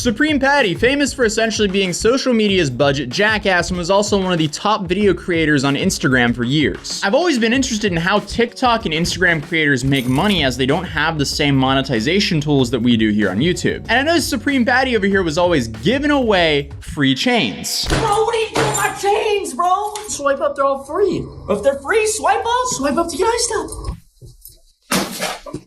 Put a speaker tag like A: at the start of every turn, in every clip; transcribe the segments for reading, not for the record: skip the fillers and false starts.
A: Supreme Patty, famous for essentially being social media's budget jackass, and was also one of the top video creators on Instagram for years. I've always been interested in how TikTok and Instagram creators make money, as they don't have the same monetization tools that we do here on YouTube. And I know Supreme Patty over here was always giving away free chains.
B: Bro, what are you doing with my chains, bro?
C: Swipe up, they're all free.
B: If they're free, swipe up.
C: Swipe up to get iced up.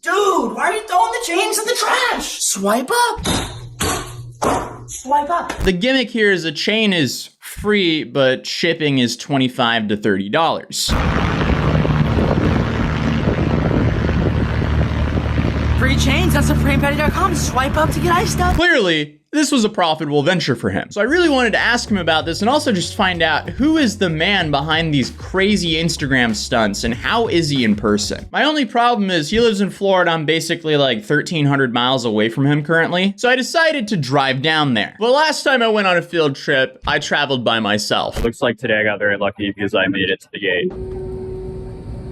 B: Dude, why are you throwing the chains in the trash?
C: Swipe up.
B: Swipe up.
A: The gimmick here is a chain is free, but shipping is $25 to $30.
B: Free chains at supremepatty.com. Swipe up to get iced up.
A: Clearly, this was a profitable venture for him. So I really wanted to ask him about this and also just find out who is the man behind these crazy Instagram stunts and how is he in person. My only problem is he lives in Florida. I'm basically like 1,300 miles away from him currently. So I decided to drive down there. But last time I went on a field trip, I traveled by myself.
D: Looks like today I got very lucky because I made it to the gate.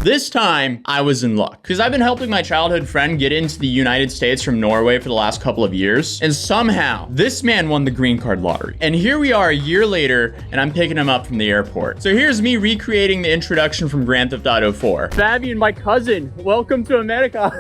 A: This time, I was in luck, because I've been helping my childhood friend get into the United States from Norway for the last couple of years, and somehow, this man won the green card lottery. And here we are a year later, and I'm picking him up from the airport. So here's me recreating the introduction from Grand Theft Auto 4.
D: Fabian, my cousin, welcome to America.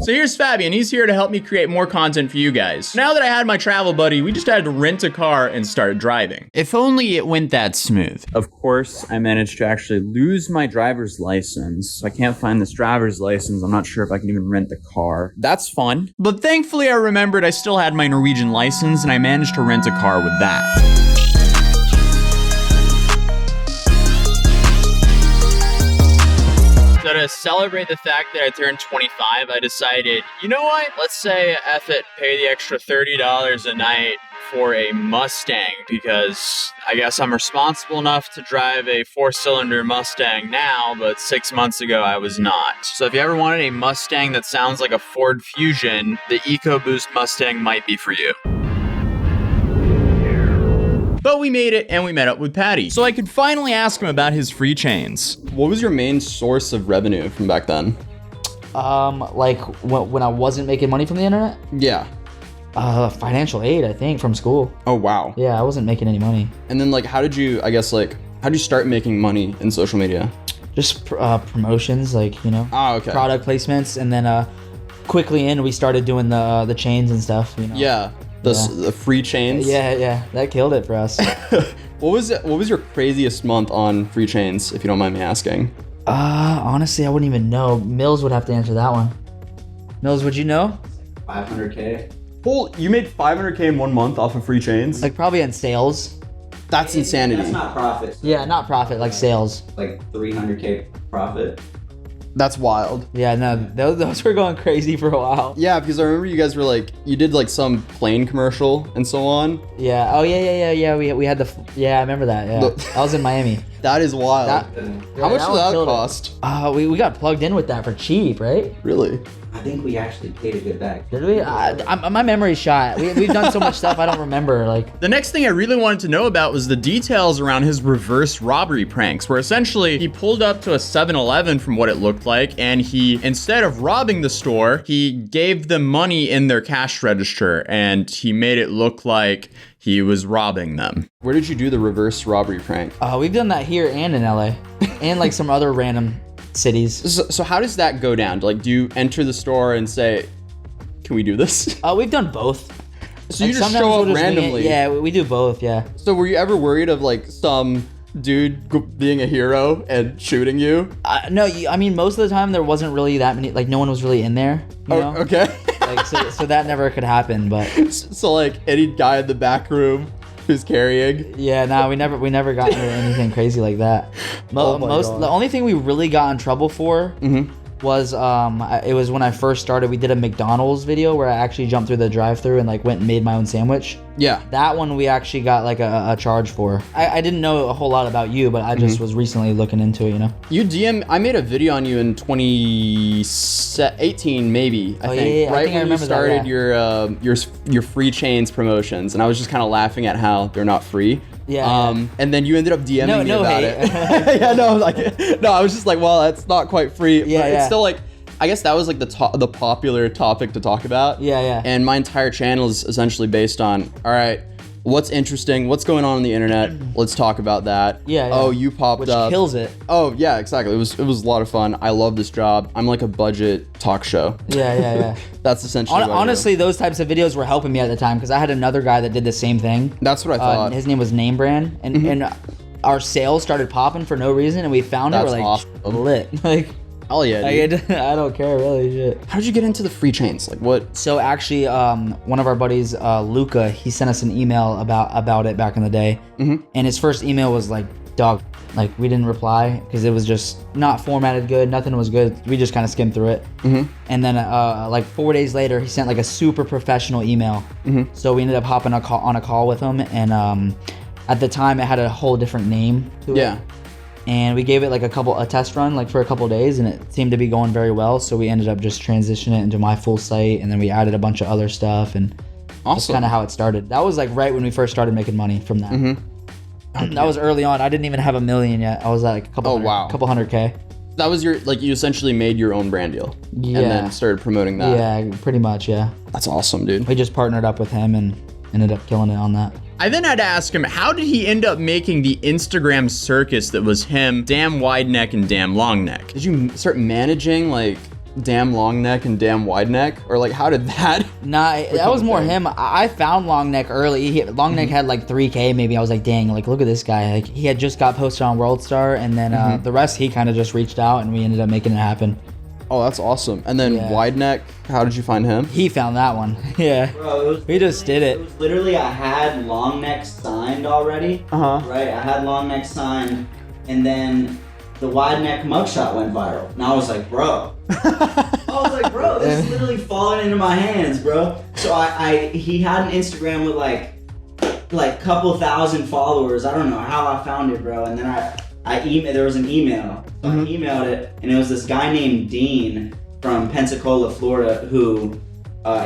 A: So here's Fabian, he's here to help me create more content for you guys. Now that I had my travel buddy, we just had to rent a car and start driving. If only it went that smooth.
D: Of course, I managed to actually lose my driver's license. I can't find this driver's license. I'm not sure if I can even rent the car.
A: That's fun. But thankfully I remembered I still had my Norwegian license and I managed to rent a car with that. So to celebrate the fact that I turned 25, I decided, you know what? Let's say F it, pay the extra $30 a night for a Mustang, because I guess I'm responsible enough to drive a 4-cylinder Mustang now, but 6 months ago I was not. So if you ever wanted a Mustang that sounds like a Ford Fusion, the EcoBoost Mustang might be for you. But we made it and we met up with Patty, so I could finally ask him about his free chains.
E: What was your main source of revenue from back then?
C: Like when I wasn't making money from the internet?
E: Yeah.
C: Financial aid, I think, from school.
E: Oh, wow.
C: Yeah, I wasn't making any money.
E: And then, like, how did you start making money in social media?
C: Just promotions, like, you know,
E: okay.
C: Product placements, and then quickly we started doing the chains and stuff, you know.
E: Yeah, the free chains.
C: Yeah, that killed it for us.
E: What was your craziest month on free chains, if you don't mind me asking?
C: Honestly, I wouldn't even know. Mills would have to answer that one. Mills, would you know?
F: 500K.
E: You made 500K in 1 month off of free chains?
C: Like probably in sales.
E: That's insanity.
F: That's not profit.
C: Yeah, not profit, like sales.
F: Like 300K profit.
E: That's wild.
C: Yeah, no, those were going crazy for a while.
E: Yeah, because I remember you guys were like, you did like some plane commercial and so on.
C: Yeah. Oh yeah. We had I remember that. Yeah. I was in Miami.
E: That is wild. How much did that cost?
C: We got plugged in with that for cheap, right?
E: Really?
F: I think we actually paid a good back.
C: Did we? My memory's shot. We've done so much stuff I don't remember. Like
A: the next thing I really wanted to know about was the details around his reverse robbery pranks, where essentially he pulled up to a 7-Eleven from what it looked like, and he, instead of robbing the store, he gave them money in their cash register, and he made it look like he was robbing them.
E: Where did you do the reverse robbery prank?
C: We've done that here and in LA, and like some other random cities.
E: So how does that go down? Like, do you enter the store and say, can we do this?
C: We've done both.
E: So you just show up randomly?
C: Yeah, we do both, yeah.
E: So were you ever worried of like some dude being a hero and shooting you?
C: No, I mean, most of the time there wasn't really that many, like no one was really in there, you know?
E: Okay.
C: Like, so that never could happen, but.
E: So like any guy in the back room who's carrying?
C: Yeah, no, we never got into anything crazy like that. The only thing we really got in trouble for was it was when I first started. We did a McDonald's video where I actually jumped through the drive-thru and like went and made my own sandwich.
E: Yeah.
C: That one we actually got like a charge for. I didn't know a whole lot about you, but I just was recently looking into it, you know.
E: I made a video on you in 2018 maybe, I think.
C: Yeah,
E: right
C: I
E: when you started your free chains promotions, and I was just kind of laughing at how they're not free.
C: Yeah.
E: And then you ended up DMing me about
C: hate.
E: it. Yeah, no, I was just like, well, that's not quite free.
C: Yeah,
E: but it's still like, I guess that was like the popular topic to talk about.
C: Yeah.
E: And my entire channel is essentially based on, all right, what's interesting, what's going on the internet, let's talk about that.
C: Yeah.
E: Oh, you popped
C: Which
E: up.
C: kills it.
E: Oh yeah, exactly. It was a lot of fun. I love this job. I'm like a budget talk show.
C: Yeah.
E: That's essentially what I do.
C: Honestly, those types of videos were helping me at the time because I had another guy that did the same thing.
E: That's what I thought.
C: His name was Name Brand, and our sales started popping for no reason, and we found
E: That's
C: it. We're like,
E: awesome.
C: lit. Like,
E: Hell yeah, dude.
C: I don't care really. Shit.
E: How did you get into the free chains? Like what?
C: So actually, one of our buddies, Luca, he sent us an email about it back in the day, and his first email was like, "Dog," like we didn't reply because it was just not formatted good. Nothing was good. We just kind of skimmed through it, and then like 4 days later, he sent like a super professional email. So we ended up hopping on a call with him, and at the time, it had a whole different name to it.
E: Yeah.
C: And we gave it like a test run like for a couple days, and it seemed to be going very well. So we ended up just transitioning it into my full site, and then we added a bunch of other stuff, and that's kind of how it started. That was like right when we first started making money from that. That was early on. I didn't even have 1 million yet. I was at like a couple hundred K.
E: That was your, like, you essentially made your own brand deal.
C: Yeah.
E: And then started promoting that.
C: Yeah, pretty much. Yeah.
E: That's awesome, dude.
C: We just partnered up with him and ended up killing it on that.
A: I then had to ask him, how did he end up making the Instagram circus that was him, Damn Wide Neck, and Damn Long Neck?
E: Did you start managing, like, Damn Long Neck and Damn Wide Neck? Or, like, how did that?
C: Nah, that was more him. I found Long Neck early. Long Neck had like 3K maybe. I was like, dang, like, look at this guy. Like, he had just got posted on World Star, and then the rest, he kind of just reached out, and we ended up making it happen.
E: Oh, that's awesome. And then Wide Neck, how did you find him?
C: He found that one. Yeah.
F: Bro,
C: We just did it.
F: It was literally, I had long neck signed already. Right? I had long neck signed, and then the wide neck mugshot went viral. And I was like, bro. This is literally falling into my hands, bro. So he had an Instagram with like couple thousand followers. I don't know how I found it, bro. And then there was an email. So I emailed it, and it was this guy named Dean from Pensacola, Florida, who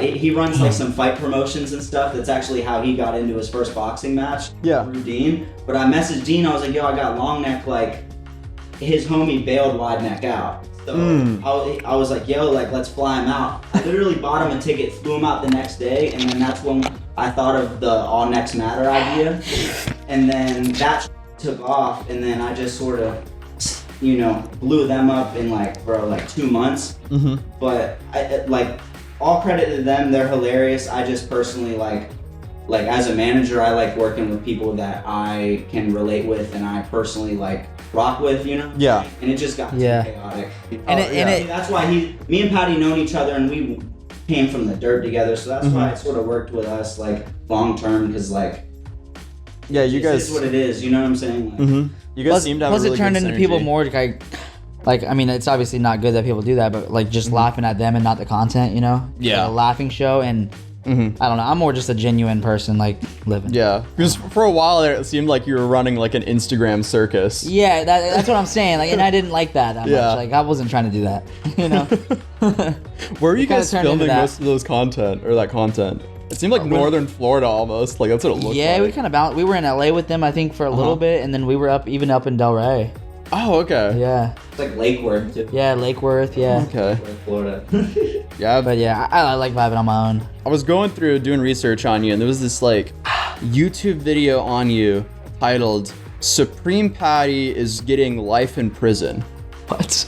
F: he runs like some fight promotions and stuff. That's actually how he got into his first boxing match.
E: Yeah.
F: Through Dean. But I messaged Dean. I was like, yo, I got long neck. Like, his homie bailed wide neck out. So I was like, yo, like, let's fly him out. I literally bought him a ticket, flew him out the next day, and then that's when I thought of the All Necks Matter idea. And then that took off, and then I just sort of, blew them up in like 2 months. But all credit to them, they're hilarious. I just personally like as a manager, I like working with people that I can relate with and I personally like rock with,
E: Yeah.
F: And it just got too chaotic.
C: And
F: that's why me and Patty known each other, and we came from the dirt together, so that's why it sort of worked with us like long term, because like,
E: yeah, you guys.
F: It's what it is, you know what I'm saying? Like,
E: You guys seem to have a really
C: it turned
E: good
C: into
E: synergy.
C: people more like, I mean, it's obviously not good that people do that, but like just laughing at them and not the content,
A: Yeah.
C: Like a laughing show, and I don't know. I'm more just a genuine person, like living.
E: Yeah, because for a while there, it seemed like you were running like an Instagram circus.
C: Yeah, that's what I'm saying. Like, and I didn't like that much. Like, I wasn't trying to do that.
E: Where were you
C: It kinda
E: guys
C: turned into
E: filming
C: that.
E: most of those content or that content? It seemed like northern Florida almost. Like that's what it looked
C: Yeah,
E: like.
C: we kind of bounced. We were in LA with them, I think, for a little bit, and then we were up in Del Rey.
E: Oh, okay.
C: Yeah.
F: it's like Lake Worth too.
C: Yeah, Lake Worth. Yeah.
E: Okay.
F: Florida.
E: Yeah,
C: But yeah, I like vibing on my own.
E: I was going through doing research on you, and there was this like YouTube video on you titled "Supreme Patty is getting life in prison."
C: What?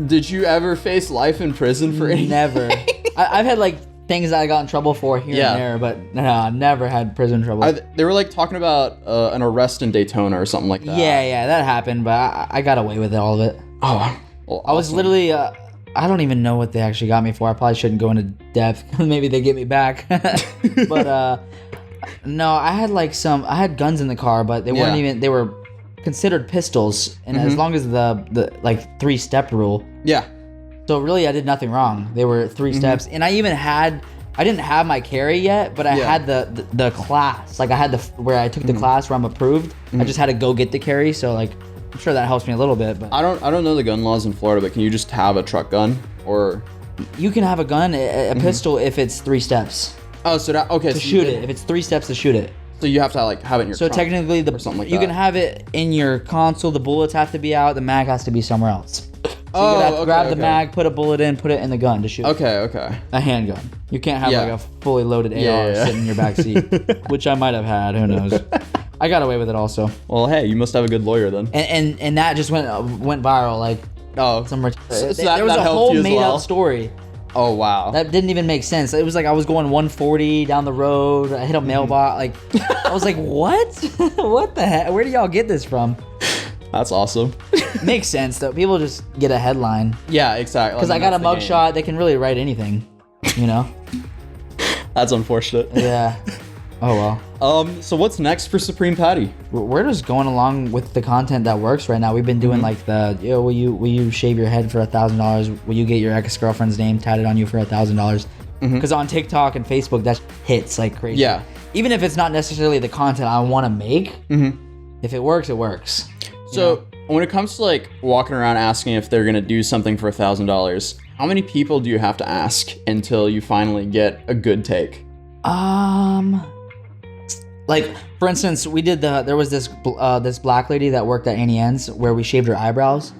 E: Did you ever face life in prison for anything?
C: Never. I've had like things that I got in trouble for here
E: Yeah.
C: and there, but no, I never had prison trouble.
E: They were like talking about an arrest in Daytona or something like that.
C: Yeah, that happened, but I got away with all of it.
E: Oh, well,
C: I was
E: awesome.
C: literally, I don't even know what they actually got me for. I probably shouldn't go into depth. Maybe they get me back. But no, I had guns in the car, but they weren't even, they were considered pistols. And as long as the like 3-step rule.
E: Yeah.
C: So really I did nothing wrong. They were 3 steps. And I didn't have my carry yet, but I had the class. Like I had where I took the class where I'm approved. I just had to go get the carry. So like, I'm sure that helps me a little bit, but
E: I don't know the gun laws in Florida, but can you just have a truck gun or?
C: you can have a gun, a pistol, if it's 3 steps
E: Oh, so that okay.
C: to shoot it. If it's 3 steps to shoot it.
E: So you have to like have it in your.
C: So
E: trunk
C: technically,
E: or something like
C: you
E: that.
C: can have it in your console. The bullets have to be out. The mag has to be somewhere else. So you gotta
E: okay,
C: grab the
E: okay.
C: mag, put a bullet in, put it in the gun to shoot.
E: Okay.
C: A handgun. You can't have
E: Yeah.
C: like a fully loaded AR
E: Yeah.
C: sitting in your back seat, which I might have had. Who knows? I got away with it also,
E: Well, hey, you must have a good lawyer then.
C: and that just went viral. Like
E: Oh,
C: some
E: so
C: there was
E: that
C: a
E: helped
C: whole
E: you as
C: made
E: well?
C: up story
E: oh wow.
C: that didn't even make sense. It was like I was going 140 down the road. I hit a mailbox. Like I was like, what? What the heck? Where do y'all get this from?
E: That's awesome.
C: Makes sense though. People just get a headline
E: Yeah, exactly.
C: because I got a mugshot. They can really write anything, you know.
E: That's unfortunate.
C: Yeah. Oh well.
E: So what's next for Supreme Patty?
C: We're just going along with the content that works right now. We've been doing like the will you shave your head for $1,000? Will you get your ex-girlfriend's name tatted on you for $1,000? Because on TikTok and Facebook that hits like crazy.
E: Yeah.
C: Even if it's not necessarily the content I want to make, if it works, it works.
E: So when it comes to like walking around asking if they're gonna do something for $1,000, how many people do you have to ask until you finally get a good take?
C: Like for instance, we did there was this black lady that worked at Annie Ann's where we shaved her eyebrows.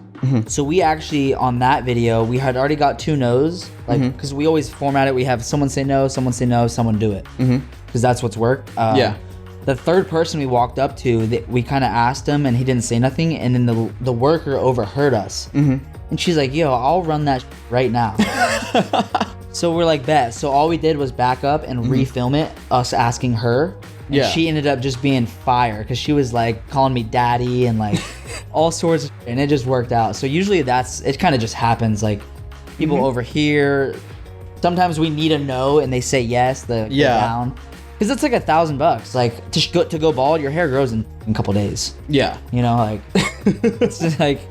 C: So we actually on that video we had already got 2 no's, like because we always format it. We have someone say no, someone do it, because that's what's worked.
E: Yeah.
C: The third person we walked up to, we kind of asked him and he didn't say nothing, and then the worker overheard us, and she's like, "Yo, I'll run that right now." So we're like, bet. So all we did was back up and refilm it, us asking her. And
E: Yeah.
C: she ended up just being fire because she was like calling me daddy and like all sorts of shit, and it just worked out. So usually it kind of just happens. Like people over here, sometimes we need a no and they say yes, the down. Because it's like $1,000. Like to go bald, your hair grows in a couple days.
E: Yeah.
C: You know, like it's just like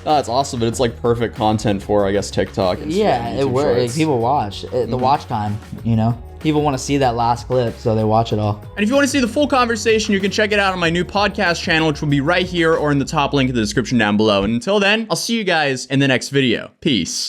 E: Oh, that's awesome, but it's like perfect content for, I guess, TikTok. Instagram,
C: yeah, it
E: YouTube
C: works. Like,
E: Shorts.
C: people watch the watch time. You know, people want to see that last clip, so they watch it all.
D: And if you want to see the full conversation, you can check it out on my new podcast channel, which will be right here or in the top link in the description down below. And until then, I'll see you guys in the next video. Peace.